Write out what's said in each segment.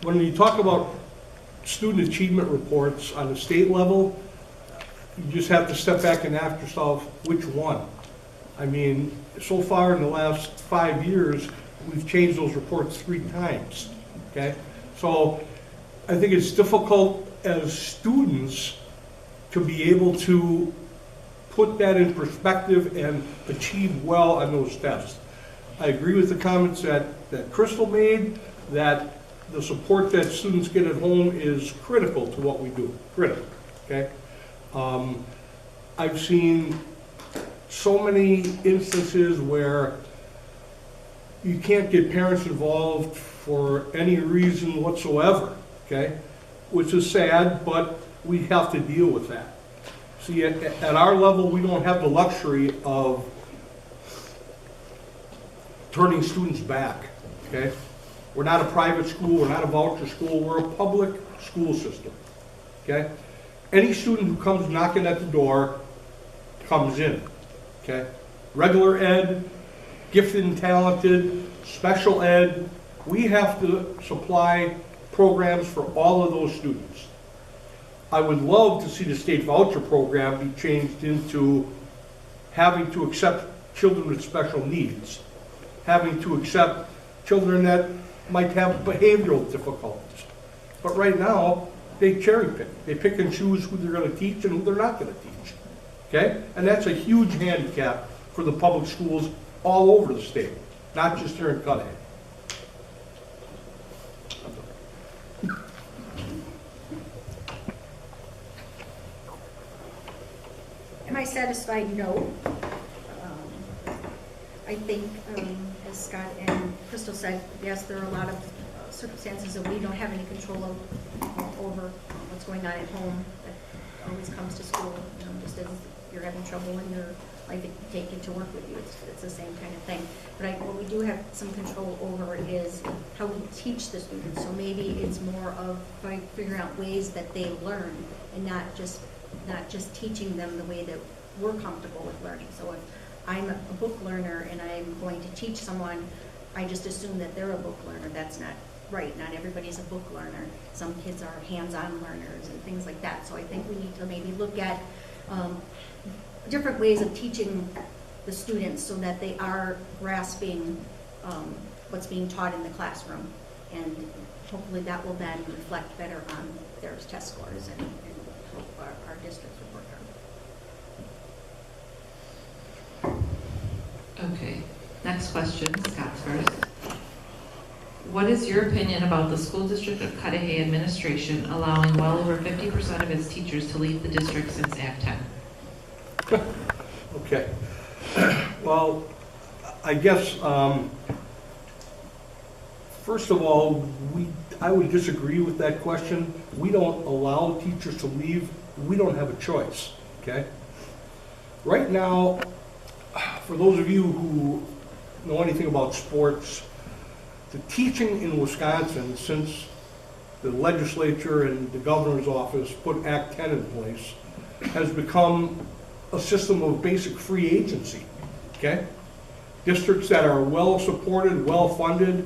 When you talk about student achievement reports on the state level, you just have to step back and ask yourself, which one? I mean, so far in the last 5 years, we've changed those reports 3 times, okay? So I think it's difficult as students to be able to put that in perspective and achieve well on those tests. I agree with the comments that Crystal made, that the support that students get at home is critical to what we do, critical, okay? I've seen so many instances where you can't get parents involved for any reason whatsoever, okay? Which is sad, but we have to deal with that. See, at our level, we don't have the luxury of turning students back, okay? We're not a private school, we're not a voucher school, we're a public school system, okay? Any student who comes knocking at the door comes in, okay? Regular ed, gifted and talented, special ed, we have to supply programs for all of those students. I would love to see the state voucher program be changed into having to accept children with special needs, having to accept children that might have behavioral difficulties. But right now, they cherry pick. They pick and choose who they're going to teach and who they're not going to teach. Okay? And that's a huge handicap for the public schools all over the state, not just here in Cudahy. Am I satisfied? No. I think, as Scott and Crystal said, yes, there are a lot of circumstances that we don't have any control over what's going on at home. That always comes to school. Just as you're having trouble in your life, take it to work with you. It's the same kind of thing. But what we do have some control over is how we teach the students. So maybe it's more of by figuring out ways that they learn, and not just teaching them the way that we're comfortable with learning. So if I'm a book learner and I'm going to teach someone, I just assume that they're a book learner. That's not right. Not everybody's a book learner. Some kids are hands-on learners and things like that. So I think we need to maybe look at different ways of teaching the students so that they are grasping what's being taught in the classroom. And hopefully that will then reflect better on their test scores and help our districts report card. Okay, next question, Scott's first. What is your opinion about the school district of Cudahy administration allowing well over 50% of its teachers to leave the district since Act 10? Okay. Well, I guess, first of all, I would disagree with that question. We don't allow teachers to leave. We don't have a choice, okay? Right now, for those of you who know anything about sports, the teaching in Wisconsin, since the legislature and the governor's office put Act 10 in place, has become a system of basic free agency, okay? Districts that are well supported, well funded,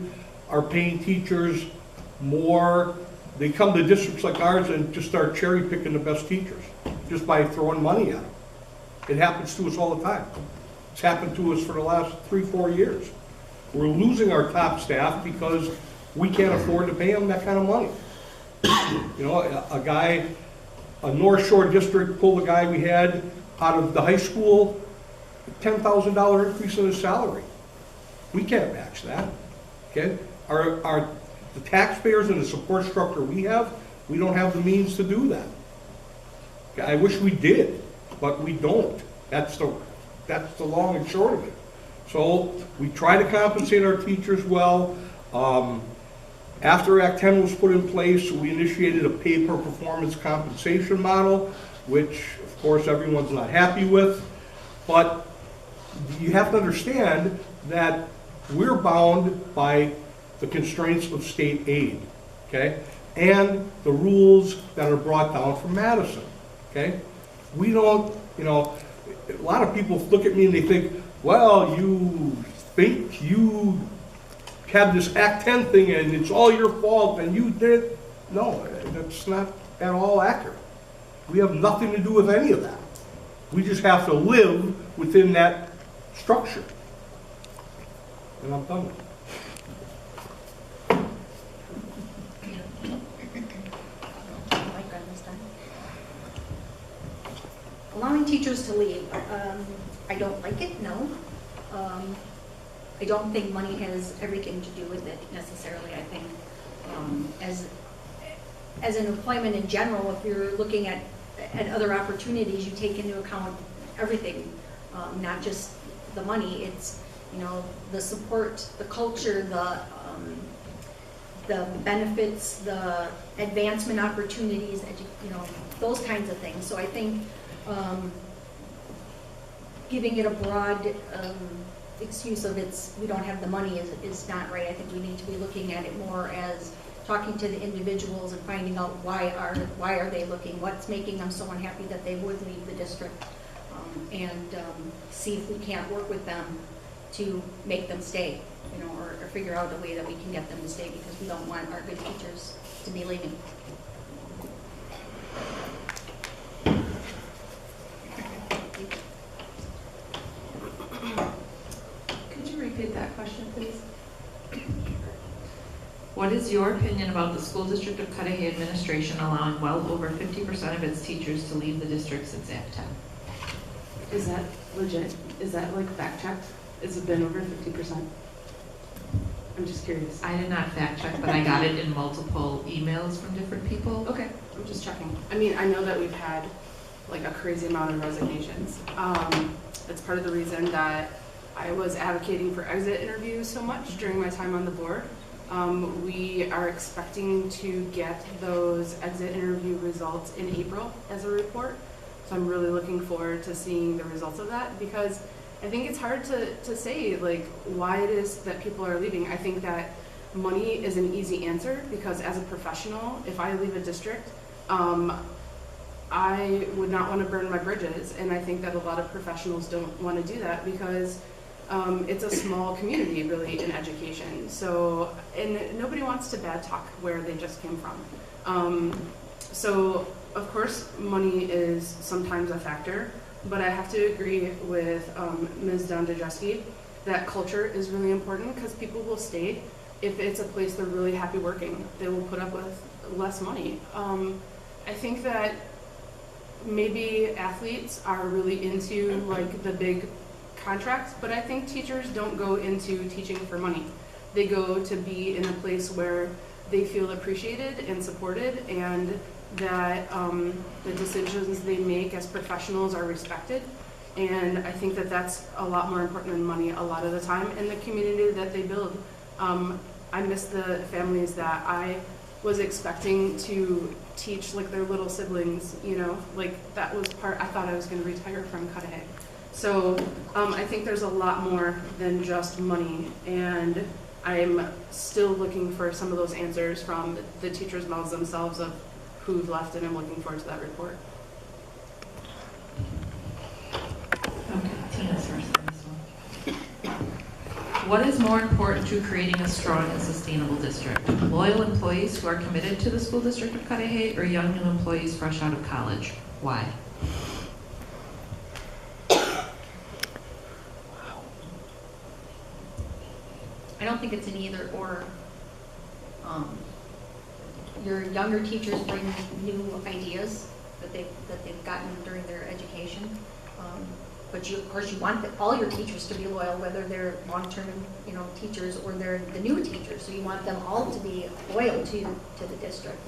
are paying teachers more. They come to districts like ours and just start cherry picking the best teachers just by throwing money at them. It happens to us all the time. It's happened to us for the last 3-4 years. We're losing our top staff because we can't afford to pay them that kind of money. You know, a North Shore district pulled a guy we had out of the high school, $10,000 increase in his salary. We can't match that, okay? The taxpayers and the support structure we have, we don't have the means to do that. Okay, I wish we did, but we don't. That's the long and short of it. So we try to compensate our teachers well. After Act 10 was put in place, we initiated a pay per performance compensation model, which of course everyone's not happy with. But you have to understand that we're bound by the constraints of state aid, okay? And the rules that are brought down from Madison, okay? We don't, you know, a lot of people look at me and they think, well, you think you have this Act 10 thing and it's all your fault and you did. No, that's not at all accurate. We have nothing to do with any of that. We just have to live within that structure. And I'm done with it. Allowing teachers to leave, I don't like it, no. I don't think money has everything to do with it necessarily. I think as an employment in general, if you're looking at other opportunities, you take into account everything, not just the money. It's, you know, the support, the culture, the benefits, the advancement opportunities, you know, those kinds of things. So I think giving it a broad excuse of we don't have the money is not right. I think we need to be looking at it more as talking to the individuals and finding out why are they looking, what's making them so unhappy that they would leave the district, and see if we can't work with them to make them stay, you know, or figure out a way that we can get them to stay, because we don't want our good teachers to be leaving. Could you repeat that question, please? What is your opinion about the school district of Cudahy administration allowing well over 50% of its teachers to leave the district since Act 10? Is that legit? Is that like fact checked? Has it been over 50%? I'm just curious. I did not fact check, but I got it in multiple emails from different people. Okay, I'm just checking. I mean, I know that we've had like a crazy amount of resignations. It's part of the reason that I was advocating for exit interviews so much during my time on the board. We are expecting to get those exit interview results in April as a report. So I'm really looking forward to seeing the results of that, because I think it's hard to say like why it is that people are leaving. I think that money is an easy answer, because as a professional, if I leave a district, I would not want to burn my bridges, and I think that a lot of professionals don't want to do that, because it's a small community really in education. So, and nobody wants to bad talk where they just came from. So of course money is sometimes a factor, but I have to agree with Ms. Dondrzewski that culture is really important, because people will stay if it's a place they're really happy working. They will put up with less money. I think that maybe athletes are really into like the big contracts, but I think teachers don't go into teaching for money. They go to be in a place where they feel appreciated and supported, and that the decisions they make as professionals are respected. And I think that that's a lot more important than money a lot of the time, and the community that they build. I miss the families that I was expecting to teach like their little siblings, you know, like that was part, I thought I was going to retire from Cudahy. So I think there's a lot more than just money, and I'm still looking for some of those answers from the teachers' mouths themselves of who've left, and I'm looking forward to that report. Okay, Tina's first on this one. What is more important to creating a strong and sustainable district? Loyal employees who are committed to the school district of Cudahy, or young new employees fresh out of college? Why? I don't think it's an either or. Your younger teachers bring new ideas that they've gotten during their education, but of course you want all your teachers to be loyal, whether they're long-term, you know, teachers or they're the new teachers. So you want them all to be loyal to the district.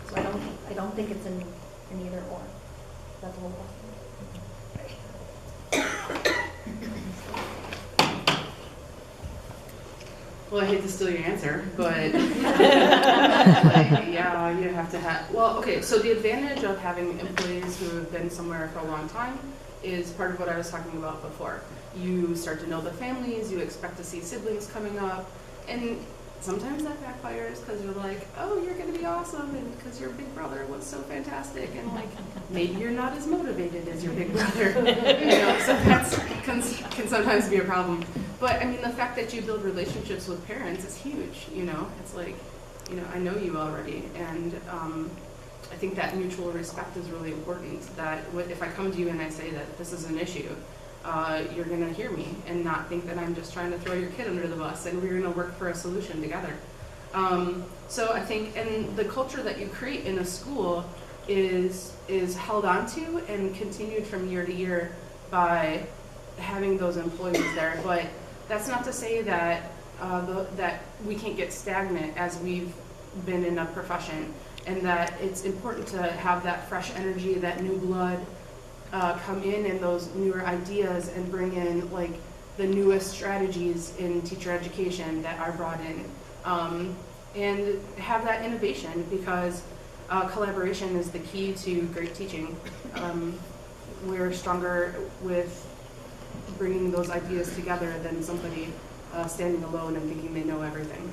So I don't think it's an either or. That's the whole question. Well, I hate to steal your answer, but like, yeah, you have to have, well, okay, so the advantage of having employees who have been somewhere for a long time is part of what I was talking about before. You start to know the families, you expect to see siblings coming up, and sometimes that backfires because you're like, oh, you're going to be awesome, and because your big brother was so fantastic, and like, maybe you're not as motivated as your big brother, you know, so that can sometimes be a problem. But I mean, the fact that you build relationships with parents is huge, you know? It's like, you know, I know you already, and I think that mutual respect is really important, that if I come to you and I say that this is an issue, you're gonna hear me and not think that I'm just trying to throw your kid under the bus, and we're gonna work for a solution together. So I think, and the culture that you create in a school is held onto and continued from year to year by having those employees there. But that's not to say that that we can't get stagnant as we've been in a profession, and that it's important to have that fresh energy, that new blood come in, and those newer ideas, and bring in like the newest strategies in teacher education that are brought in, and have that innovation, because collaboration is the key to great teaching. We're stronger with bringing those ideas together than somebody standing alone and thinking they know everything.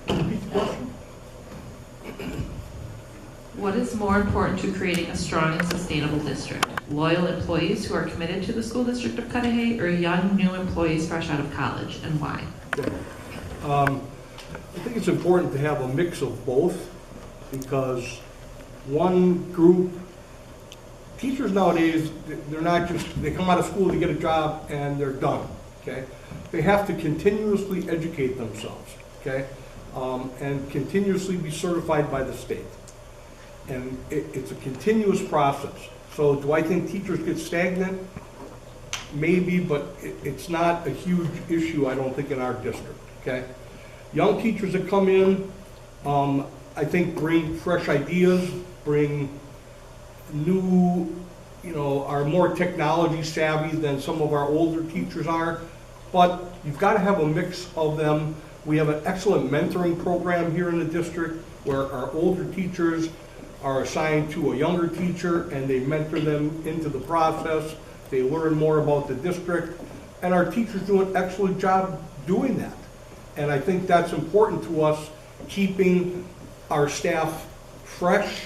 Repeat the question? What is more important to creating a strong and sustainable district? Loyal employees who are committed to the school district of Cudahy, or young new employees fresh out of college, and why? Okay. I think it's important to have a mix of both, because one group, teachers nowadays, they're not just, they come out of school to get a job and they're done, okay? They have to continuously educate themselves, okay? And continuously be certified by the state. And it's a continuous process. So do I think teachers get stagnant? Maybe, but it's not a huge issue, I don't think, in our district, okay? Young teachers that come in, I think bring fresh ideas, bring new, you know, are more technology savvy than some of our older teachers are. But you've got to have a mix of them. We have an excellent mentoring program here in the district where our older teachers are assigned to a younger teacher and they mentor them into the process. They learn more about the district, and our teachers do an excellent job doing that. And I think that's important to us, keeping our staff fresh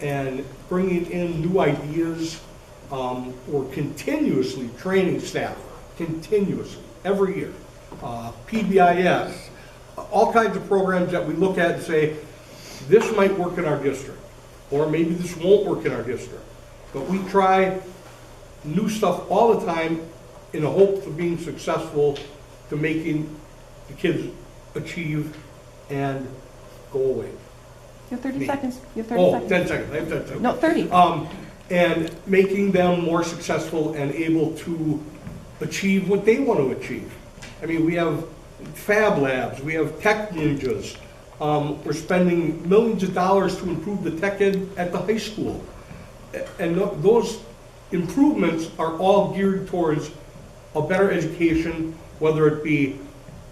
and bringing in new ideas. We're continuously training staff, continuously, every year. PBIS, all kinds of programs that we look at and say, this might work in our district, or maybe this won't work in our district. But we try new stuff all the time in the hopes of being successful, to making the kids achieve and go away. You have 30 Me. seconds. You have 30 Oh, seconds. 10 seconds, I have 10 seconds. No, 30. And making them more successful and able to achieve what they want to achieve. I mean, we have Fab Labs, we have Tech Ninjas. We're spending millions of dollars to improve the tech ed at the high school. And those improvements are all geared towards a better education, whether it be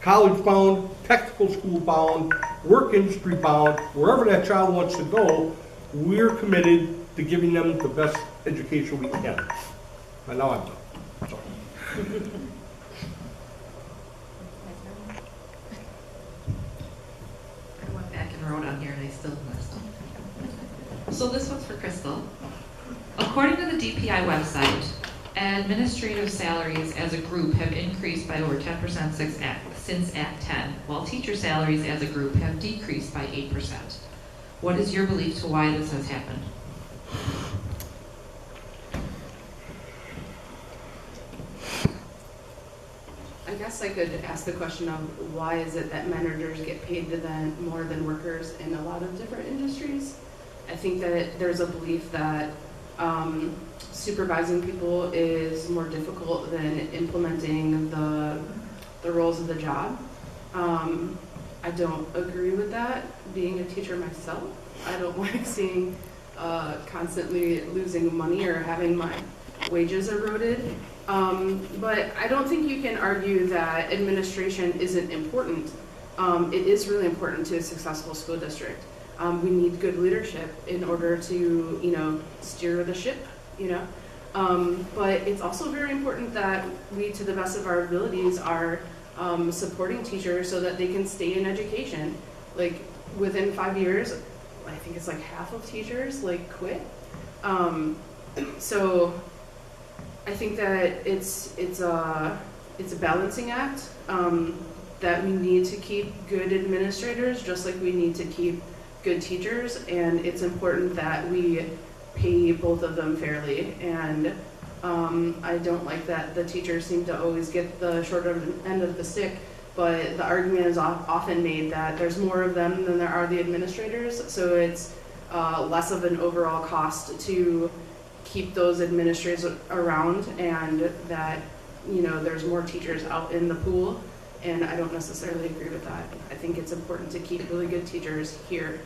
college bound, technical school bound, work industry bound, wherever that child wants to go, we're committed to giving them the best education we can. And now I'm done. Sorry. I went back and wrote on here and I still messed up. So this one's for Crystal. According to the DPI website, administrative salaries as a group have increased by over 10% since Act 10, while teacher salaries as a group have decreased by 8%. What is your belief to why this has happened? I guess I could ask the question of why is it that managers get paid more than workers in a lot of different industries? I think that there's a belief that supervising people is more difficult than implementing the roles of the job. I don't agree with that. Being a teacher myself, I don't like seeing constantly losing money or having my wages eroded. But I don't think you can argue that administration isn't important. It is really important to a successful school district. We need good leadership in order to, you know, steer the ship, you know. But it's also very important that we, to the best of our abilities, are supporting teachers so that they can stay in education. Like within 5 years, I think it's like half of teachers like quit. So I think that it's a balancing act, that we need to keep good administrators just like we need to keep good teachers, and it's important that we pay both of them fairly. And I don't like that the teachers seem to always get the short end of the stick, but the argument is often made that there's more of them than there are the administrators, so it's less of an overall cost to keep those administrators around, and that, you know, there's more teachers out in the pool. And I don't necessarily agree with that. I think it's important to keep really good teachers here